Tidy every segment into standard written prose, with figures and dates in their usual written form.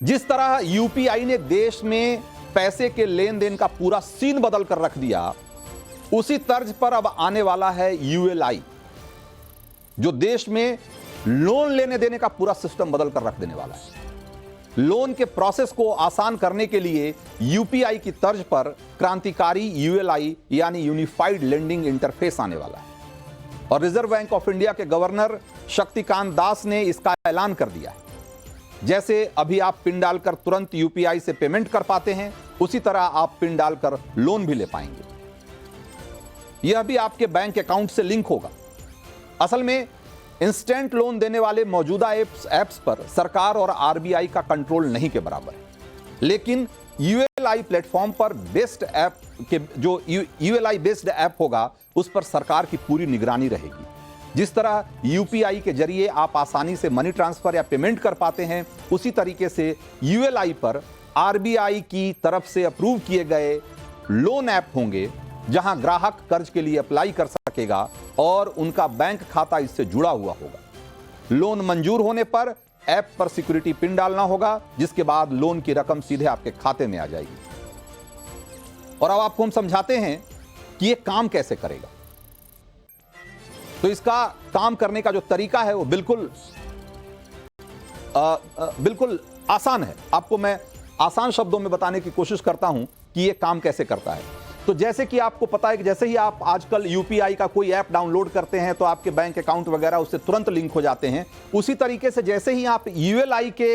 जिस तरह यूपीआई ने देश में पैसे के लेन देन का पूरा सीन बदल कर रख दिया, उसी तर्ज पर अब आने वाला है यूएलआई, जो देश में लोन लेने देने का पूरा सिस्टम बदल कर रख देने वाला है। लोन के प्रोसेस को आसान करने के लिए यूपीआई की तर्ज पर क्रांतिकारी यूएलआई यानी यूनिफाइड लेंडिंग इंटरफेस आने वाला है। और रिजर्व बैंक ऑफ इंडिया के गवर्नर शक्तिकांत दास ने इसका ऐलान कर दिया है। जैसे अभी आप पिन डालकर तुरंत यूपीआई से पेमेंट कर पाते हैं, उसी तरह आप पिन डालकर लोन भी ले पाएंगे। यह भी आपके बैंक अकाउंट से लिंक होगा। असल में इंस्टेंट लोन देने वाले मौजूदा ऐप्स पर सरकार और आरबीआई का कंट्रोल नहीं के बराबर है, लेकिन यूएलआई प्लेटफॉर्म पर बेस्ड ऐप के जो यूएलआई बेस्ड ऐप होगा, उस पर सरकार की पूरी निगरानी रहेगी। जिस तरह यूपीआई के जरिए आप आसानी से मनी ट्रांसफर या पेमेंट कर पाते हैं, उसी तरीके से यूएलआई पर आरबीआई की तरफ से अप्रूव किए गए लोन ऐप होंगे, जहां ग्राहक कर्ज के लिए अप्लाई कर सकेगा और उनका बैंक खाता इससे जुड़ा हुआ होगा। लोन मंजूर होने पर ऐप पर सिक्योरिटी पिन डालना होगा, जिसके बाद लोन की रकम सीधे आपके खाते में आ जाएगी। और अब आपको हम समझाते हैं कि यह काम कैसे करेगा। तो इसका काम करने का जो तरीका है वो बिल्कुल आसान है। आपको मैं आसान शब्दों में बताने की कोशिश करता हूं कि यह काम कैसे करता है। तो जैसे कि आपको पता है कि जैसे ही आप आजकल यूपीआई का कोई ऐप डाउनलोड करते हैं तो आपके बैंक अकाउंट वगैरह उससे तुरंत लिंक हो जाते हैं। उसी तरीके से जैसे ही आप यूएलआई के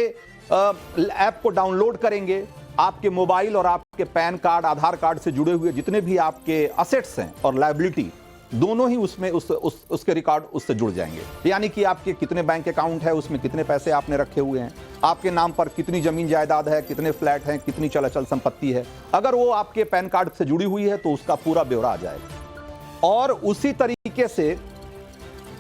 ऐप को डाउनलोड करेंगे, आपके मोबाइल और आपके पैन कार्ड, आधार कार्ड से जुड़े हुए जितने भी आपके असेट्स हैं और लायबिलिटी, दोनों ही उसमें उसके रिकॉर्ड उससे जुड़ जाएंगे। यानी कि आपके कितने बैंक अकाउंट है, उसमें कितने पैसे आपने रखे हुए हैं, आपके नाम पर कितनी जमीन जायदाद है, कितने फ्लैट हैं, कितनी चल अचल संपत्ति है, अगर वो आपके पैन कार्ड से जुड़ी हुई है तो उसका पूरा ब्यौरा आ जाएगा। और उसी तरीके से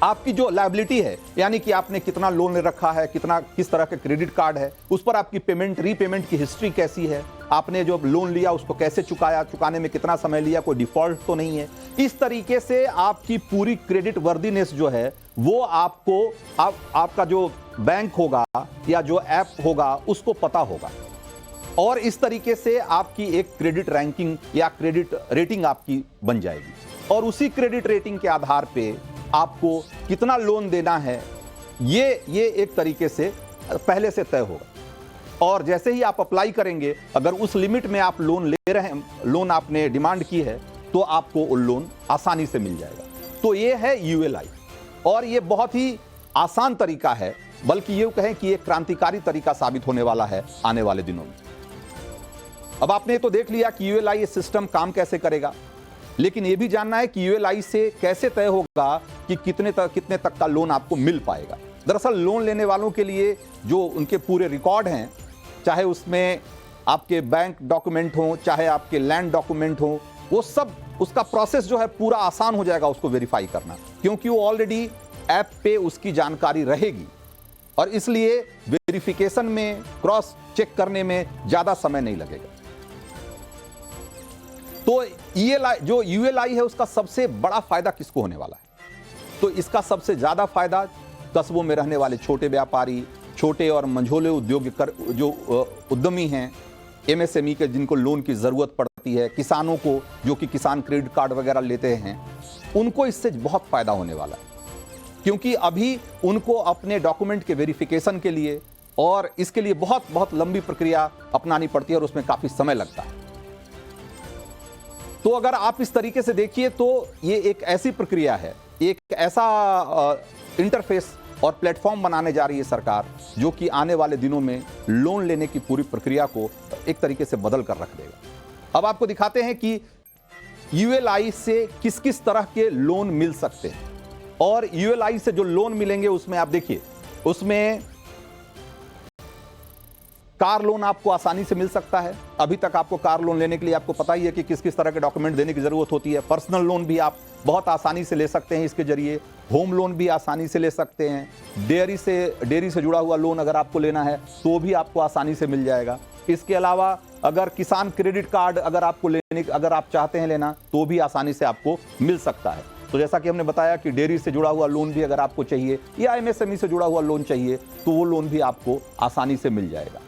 आपकी जो लायबिलिटी है, यानी कि आपने कितना लोन ले रखा है, किस तरह के क्रेडिट कार्ड है, उस पर आपकी पेमेंट रीपेमेंट की हिस्ट्री कैसी है, आपने जो लोन लिया उसको कैसे चुकाया, चुकाने में कितना समय लिया, कोई डिफॉल्ट तो नहीं है। इस तरीके से आपकी पूरी क्रेडिट वर्दीनेस जो है वो आपको आपका जो बैंक होगा या जो ऐप होगा उसको पता होगा। और इस तरीके से आपकी एक क्रेडिट रैंकिंग या क्रेडिट रेटिंग आपकी बन जाएगी। और उसी क्रेडिट रेटिंग के आधार पे आपको कितना लोन देना है ये एक तरीके से पहले से तय होगा। और जैसे ही आप अप्लाई करेंगे, अगर उस लिमिट में आप लोन ले रहे हैं, लोन आपने डिमांड की है, तो आपको वो लोन आसानी से मिल जाएगा। तो ये है यूएलआई, और ये बहुत ही आसान तरीका है, बल्कि ये कहें कि ये क्रांतिकारी तरीका साबित होने वाला है आने वाले दिनों में। अब आपने तो देख लिया कि यूएलआई सिस्टम काम कैसे करेगा, लेकिन यह भी जानना है कि यूएलआई से कैसे तय होगा कि कितने तक का लोन आपको मिल पाएगा। दरअसल लोन लेने वालों के लिए जो उनके पूरे रिकॉर्ड हैं, चाहे उसमें आपके बैंक डॉक्यूमेंट हो, चाहे आपके लैंड डॉक्यूमेंट हो, वो सब उसका प्रोसेस जो है पूरा आसान हो जाएगा उसको वेरीफाई करना, क्योंकि वो ऑलरेडी ऐप पे उसकी जानकारी रहेगी। और इसलिए वेरिफिकेशन में, क्रॉस चेक करने में ज्यादा समय नहीं लगेगा। तो जो यूएलआई है उसका सबसे बड़ा फायदा किसको होने वाला है? तो इसका सबसे ज्यादा फायदा कस्बों में रहने वाले छोटे व्यापारी, छोटे और मंझोले जो उद्यमी हैं, एमएसएमई के जिनको लोन की जरूरत पड़ती है, किसानों को जो कि किसान क्रेडिट कार्ड वगैरह लेते हैं, उनको इससे बहुत फायदा होने वाला है। क्योंकि अभी उनको अपने डॉक्यूमेंट के वेरिफिकेशन के लिए और इसके लिए बहुत बहुत लंबी प्रक्रिया अपनानी पड़ती है और उसमें काफी समय लगता है। तो अगर आप इस तरीके से देखिए तो ये एक ऐसी प्रक्रिया है, एक ऐसा इंटरफेस और प्लेटफॉर्म बनाने जा रही है सरकार, जो कि आने वाले दिनों में लोन लेने की पूरी प्रक्रिया को एक तरीके से बदल कर रख देगा। अब आपको दिखाते हैं कि यूएलआई से किस किस तरह के लोन मिल सकते हैं। और यूएलआई से जो लोन मिलेंगे उसमें आप देखिए, उसमें कार लोन आपको आसानी से मिल सकता है। अभी तक आपको कार लोन लेने के लिए आपको पता ही है कि किस किस तरह के डॉक्यूमेंट देने की जरूरत होती है। पर्सनल लोन भी आप बहुत आसानी से ले सकते हैं इसके जरिए, होम लोन भी आसानी से ले सकते हैं, डेयरी से जुड़ा हुआ लोन अगर आपको लेना है तो भी आपको आसानी से मिल जाएगा। इसके अलावा अगर किसान क्रेडिट कार्ड अगर आप चाहते हैं लेना तो भी आसानी से आपको मिल सकता है। तो जैसा कि हमने बताया कि डेयरी से जुड़ा हुआ लोन भी अगर आपको चाहिए या एमएसएमई से जुड़ा हुआ लोन चाहिए तो वो लोन भी आपको आसानी से मिल जाएगा।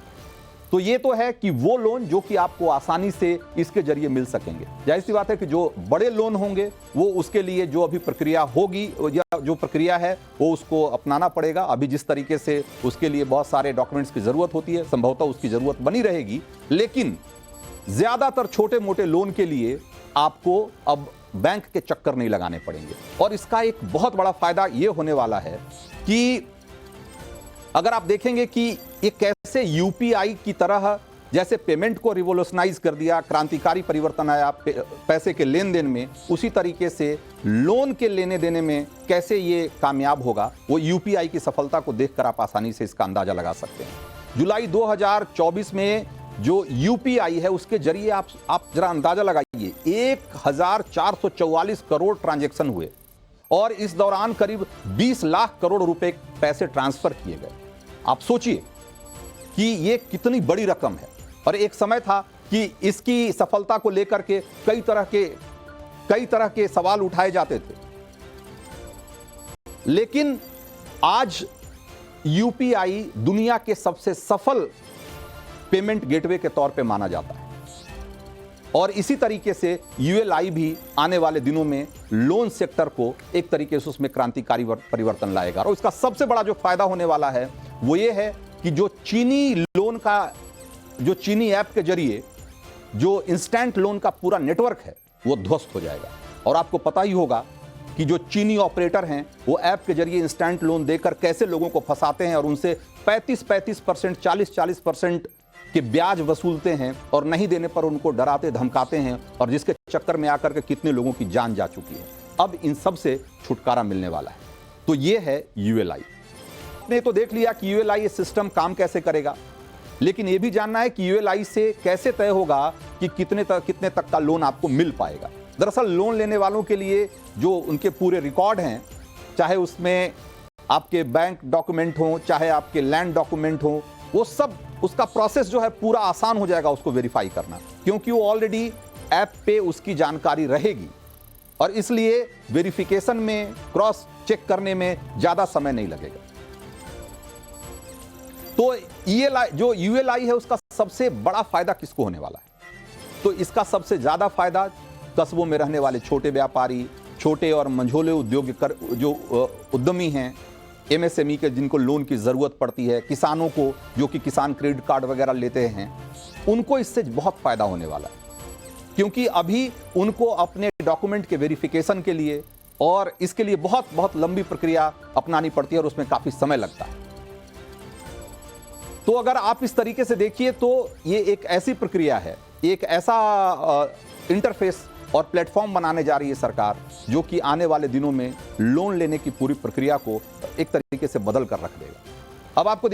तो ये तो है कि वो लोन जो कि आपको आसानी से इसके जरिए मिल सकेंगे। जाहिर सी बात है कि जो बड़े लोन होंगे वो उसके लिए जो अभी प्रक्रिया होगी या जो प्रक्रिया है वो उसको अपनाना पड़ेगा। अभी जिस तरीके से उसके लिए बहुत सारे डॉक्यूमेंट्स की जरूरत होती है, संभवतः उसकी जरूरत बनी रहेगी, लेकिन ज्यादातर छोटे मोटे लोन के लिए आपको अब बैंक के चक्कर नहीं लगाने पड़ेंगे। और इसका एक बहुत बड़ा फायदा ये होने वाला है कि अगर आप देखेंगे कि ये कैसे यूपीआई की तरह जैसे पेमेंट को रिवोल्यूशनाइज कर दिया, क्रांतिकारी परिवर्तन आया पैसे के लेन देन में, उसी तरीके से लोन के लेने देने में कैसे ये कामयाब होगा, वो यूपीआई की सफलता को देखकर आप आसानी से इसका अंदाजा लगा सकते हैं। जुलाई 2024 में जो यूपीआई है उसके जरिए आप जरा अंदाजा लगाइए, 1444 करोड़ ट्रांजैक्शन हुए और इस दौरान करीब 20 लाख करोड़ रुपए पैसे ट्रांसफर किए गए। आप सोचिए कि ये कितनी बड़ी रकम है। और एक समय था कि इसकी सफलता को लेकर के कई तरह के सवाल उठाए जाते थे, लेकिन आज यूपीआई दुनिया के सबसे सफल पेमेंट गेटवे के तौर पे माना जाता है। और इसी तरीके से यूएलआई भी आने वाले दिनों में लोन सेक्टर को एक तरीके से उसमें क्रांतिकारी परिवर्तन लाएगा। और इसका सबसे बड़ा जो फायदा होने वाला है वो ये है कि जो चीनी ऐप के जरिए जो इंस्टेंट लोन का पूरा नेटवर्क है वो ध्वस्त हो जाएगा। और आपको पता ही होगा कि जो चीनी ऑपरेटर हैं वो ऐप के जरिए इंस्टेंट लोन देकर कैसे लोगों को फंसाते हैं और उनसे 35%, 40% के ब्याज वसूलते हैं और नहीं देने पर उनको डराते धमकाते हैं, और जिसके चक्कर में आकर के कितने लोगों की जान जा चुकी है। अब इन सब से छुटकारा मिलने वाला है। तो ये है यूएलआई। आपने तो देख लिया कि यूएलआई सिस्टम काम कैसे करेगा, लेकिन यह भी जानना है कि यूएलआई से कैसे तय होगा कि कितने तक का लोन आपको मिल पाएगा। दरअसल लोन लेने वालों के लिए जो उनके पूरे रिकॉर्ड हैं, चाहे उसमें आपके बैंक डॉक्यूमेंट हो, चाहे आपके लैंड डॉक्यूमेंट हो, वो सब उसका प्रोसेस जो है पूरा आसान हो जाएगा उसको वेरीफाई करना, क्योंकि वो ऑलरेडी ऐप पे उसकी जानकारी रहेगी और इसलिए वेरिफिकेशन में, क्रॉस चेक करने में ज्यादा समय नहीं लगेगा। तो जो यूएलआई है उसका सबसे बड़ा फायदा किसको होने वाला है? तो इसका सबसे ज्यादा फायदा कस्बों में रहने वाले छोटे व्यापारी, छोटे और मंझोले जो उद्यमी हैं, एमएसएमई के जिनको लोन की जरूरत पड़ती है, किसानों को जो कि किसान क्रेडिट कार्ड वगैरह लेते हैं, उनको इससे बहुत फायदा होने वाला है, क्योंकि अभी उनको अपने डॉक्यूमेंट के वेरिफिकेशन के लिए और इसके लिए बहुत लंबी प्रक्रिया अपनानी पड़ती है और उसमें काफी समय लगता है। तो अगर आप इस तरीके से देखिए तो ये एक ऐसी प्रक्रिया है, एक ऐसा इंटरफेस और प्लेटफॉर्म बनाने जा रही है सरकार, जो कि आने वाले दिनों में लोन लेने की पूरी प्रक्रिया को एक तरीके से बदल कर रख देगा। अब आपको